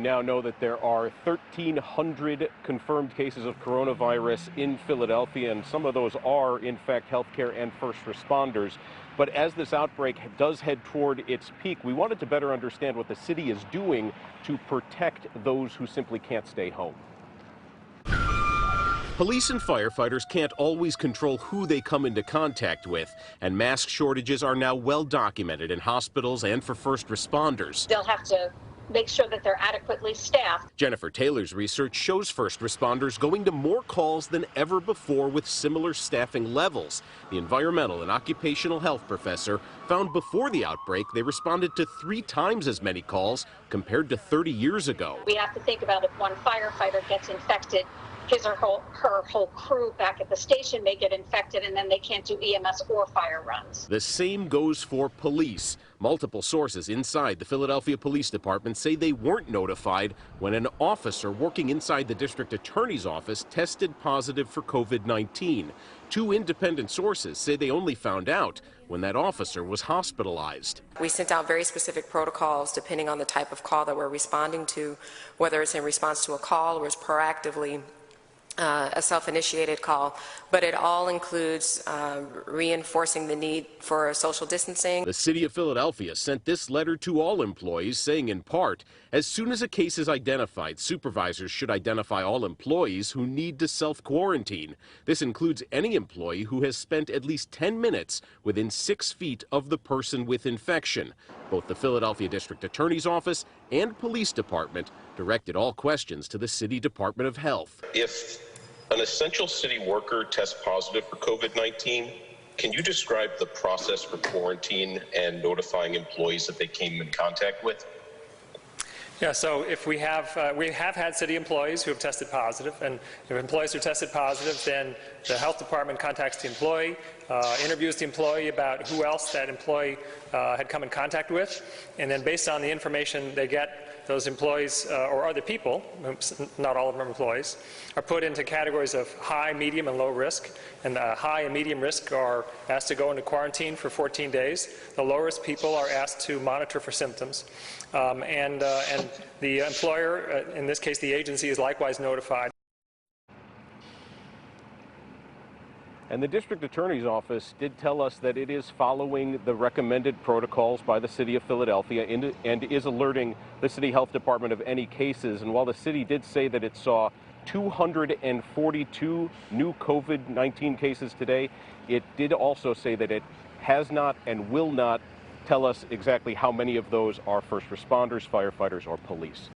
Now know that there are 1,300 confirmed cases of coronavirus in Philadelphia, and some of those are, in fact, healthcare and first responders. But as this outbreak does head toward its peak, we wanted to better understand what the city is doing to protect those who simply can't stay home. Police and firefighters can't always control who they come into contact with, and mask shortages are now well documented in hospitals and for first responders. They'll have to make sure that they're adequately staffed. Jennifer Taylor's research shows first responders going to more calls than ever before with similar staffing levels. The environmental and occupational health professor found before the outbreak they responded to 3 times as many calls compared to 30 years ago. We have to think about if one firefighter gets infected, his or her whole crew back at the station may get infected, and then they can't do EMS or fire runs. The same goes for police. Multiple sources inside the Philadelphia Police Department say they weren't notified when an officer working inside the district attorney's office tested positive for COVID-19. 2 independent sources say they only found out when that officer was hospitalized. We sent out very specific protocols depending on the type of call that we're responding to, whether it's in response to a call or it's proactively a self-initiated call, but it all includes reinforcing the need for social distancing. The city of Philadelphia sent this letter to all employees saying in part, as soon as a case is identified, supervisors should identify all employees who need to self-quarantine. This includes any employee who has spent at least 10 minutes within 6 feet of the person with infection. Both the Philadelphia District Attorney's Office and Police Department directed all questions to the City Department of Health. If an essential city worker tests positive for COVID-19, can you describe the process for quarantine and notifying employees that they came in contact with? Yeah, so if we have had city employees who have tested positive, and if employees are tested positive, then the health department contacts the employee, interviews the employee about who else that employee had come in contact with, and then based on the information they get, those employees or other people, not all of them are employees, are put into categories of high, medium, and low risk. And the high and medium risk are asked to go into quarantine for 14 days. The low risk people are asked to monitor for symptoms. And the employer, in this case the agency, is likewise notified. And the district attorney's office did tell us that it is following the recommended protocols by the city of Philadelphia and is alerting the city health department of any cases. And while the city did say that it saw 242 new COVID-19 cases today, it did also say that it has not and will not tell us exactly how many of those are first responders, firefighters, or police.